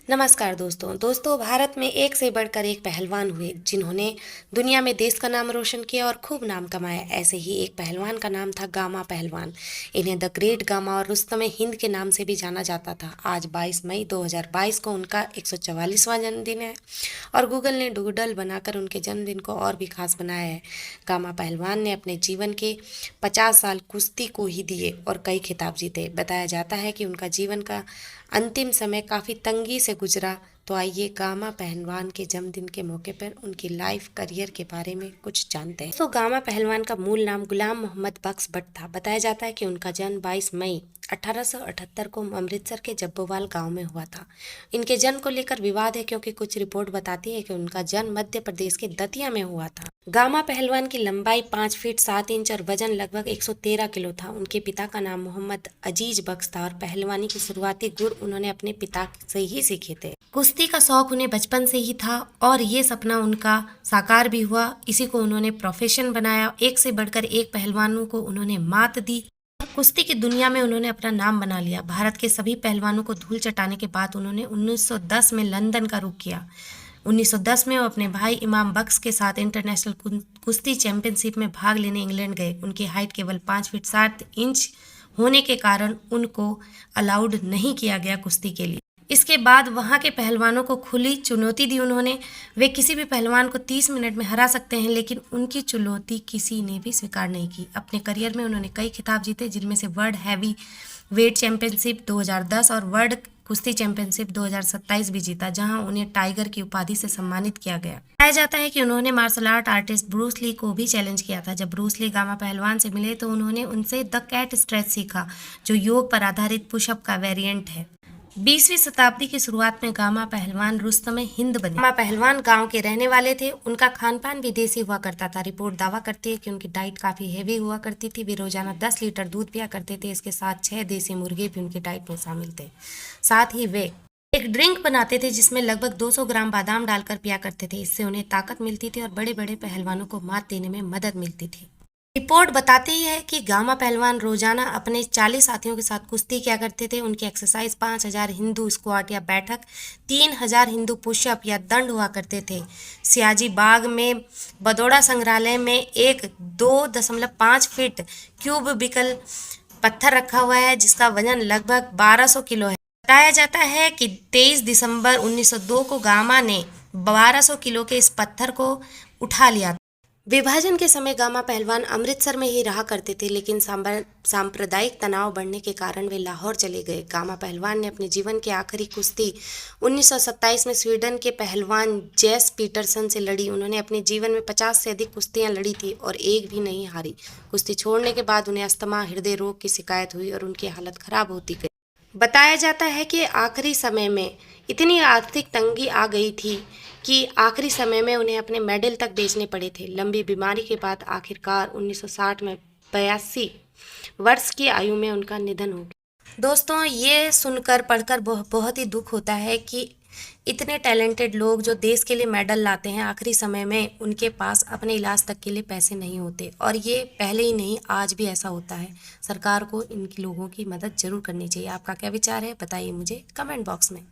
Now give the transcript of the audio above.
नमस्कार दोस्तों भारत में एक से बढ़कर एक पहलवान हुए जिन्होंने दुनिया में देश का नाम रोशन किया और खूब नाम कमाया। ऐसे ही एक पहलवान का नाम था गामा पहलवान। इन्हें द ग्रेट गामा और रुस्तमे हिंद के नाम से भी जाना जाता था। आज 22 मई 2022 को उनका 144वां जन्मदिन है और गूगल ने डूडल बनाकर उनके जन्मदिन को और भी खास बनाया है। गामा पहलवान ने अपने जीवन के 50 साल कुश्ती को ही दिए और कई खिताब जीते। बताया जाता है कि उनका जीवन का अंतिम समय काफ़ी तंगी से गुजरा। तो आइए गामा पहलवान के जन्मदिन के मौके पर उनकी लाइफ करियर के बारे में कुछ जानते हैं। तो गामा पहलवान का मूल नाम गुलाम मोहम्मद बख्श भट्ट था। बताया जाता है कि उनका जन्म 22 मई 1878 को अमृतसर के जब्बोवाल गांव में हुआ था। इनके जन्म को लेकर विवाद है क्योंकि कुछ रिपोर्ट बताती है कि उनका जन्म मध्य प्रदेश के दतिया में हुआ था। गामा पहलवान की लंबाई 5 फीट 7 इंच और वजन लगभग 113 किलो था। उनके पिता का नाम मोहम्मद अजीज बख्श था और पहलवानी के शुरुआती गुर उन्होंने अपने पिता से ही सीखे थे। कुश्ती का शौक उन्हें बचपन से ही था और ये सपना उनका साकार भी हुआ। इसी को उन्होंने प्रोफेशन बनाया। एक से बढ़कर एक पहलवानों को उन्होंने मात दी। कुश्ती की दुनिया में उन्होंने अपना नाम बना लिया। भारत के सभी पहलवानों को धूल चटाने के बाद उन्होंने 1910 में लंदन का रुख किया। 1910 में वो अपने भाई इमाम बख्श के साथ इंटरनेशनल कुश्ती चैंपियनशिप में भाग लेने इंग्लैंड गए। उनकी हाइट केवल 5 फीट 7 इंच होने के कारण उनको अलाउड नहीं किया गया कुश्ती के लिए। इसके बाद वहां के पहलवानों को खुली चुनौती दी उन्होंने। वे किसी भी पहलवान को 30 मिनट में हरा सकते हैं, लेकिन उनकी चुनौती किसी ने भी स्वीकार नहीं की। अपने करियर में उन्होंने कई खिताब जीते, जिनमें से वर्ल्ड हैवी वेट चैंपियनशिप 2010 और वर्ल्ड कुश्ती चैंपियनशिप 2027 भी जीता, जहां उन्हें टाइगर की उपाधि से सम्मानित किया गया। बताया जाता है कि उन्होंने martial art artist Bruce Lee को भी चैलेंज किया था। जब ब्रूस ली गामा पहलवान से मिले तो उन्होंने उनसे द कैट स्ट्रेच सीखा, जो योग पर आधारित पुशअप का वेरिएंट है। 20वीं शताब्दी की शुरुआत में गामा पहलवान रुस्तमे हिंद बने। गामा पहलवान गांव के रहने वाले थे। उनका खान पान भी देसी हुआ करता था। रिपोर्ट दावा करती है कि उनकी डाइट काफ़ी हैवी हुआ करती थी। वे रोजाना 10 लीटर दूध पिया करते थे। इसके साथ 6 देसी मुर्गे भी उनकी डाइट में शामिल थे। साथ ही वे एक ड्रिंक बनाते थे जिसमें लगभग 200 ग्राम बादाम डालकर पिया करते थे। इससे उन्हें ताकत मिलती थी और बड़े बड़े पहलवानों को मात देने में मदद मिलती थी। रिपोर्ट बताती है कि गामा पहलवान रोजाना अपने 40 साथियों के साथ कुश्ती किया करते थे। उनकी एक्सरसाइज 5000 हिंदू स्क्वाट या बैठक, 3000 हिंदू पुशअप या दंड हुआ करते थे। सियाजी बाग में बदौड़ा संग्रहालय में एक 2.5 फीट क्यूबिकल पत्थर रखा हुआ है जिसका वजन लगभग 1200 किलो है। बताया जाता है कि 23 दिसंबर 1902 को गामा ने 1200 किलो के इस पत्थर को उठा लिया। विभाजन के समय गामा पहलवान अमृतसर में ही रहा करते थे, लेकिन सांप्रदायिक तनाव बढ़ने के कारण वे लाहौर चले गए। गामा पहलवान ने अपने जीवन की आखिरी कुश्ती 1927 में स्वीडन के पहलवान जेस पीटरसन से लड़ी। उन्होंने अपने जीवन में 50 से अधिक कुश्तियां लड़ी थी और एक भी नहीं हारी। कुश्ती छोड़ने के बाद उन्हें अस्थमा, हृदय रोग की शिकायत हुई और उनकी हालत खराब होती गई। बताया जाता है कि आखिरी समय में इतनी आर्थिक तंगी आ गई थी कि आखिरी समय में उन्हें अपने मेडल तक बेचने पड़े थे। लंबी बीमारी के बाद आखिरकार 1960 में 82 वर्ष की आयु में उनका निधन हो गया। दोस्तों, ये सुनकर पढ़कर बहुत ही दुख होता है कि इतने टैलेंटेड लोग जो देश के लिए मेडल लाते हैं, आखिरी समय में उनके पास अपने इलाज तक के लिए पैसे नहीं होते। और ये पहले ही नहीं, आज भी ऐसा होता है। सरकार को इन लोगों की मदद जरूर करनी चाहिए। आपका क्या विचार है, बताइए मुझे कमेंट बॉक्स में।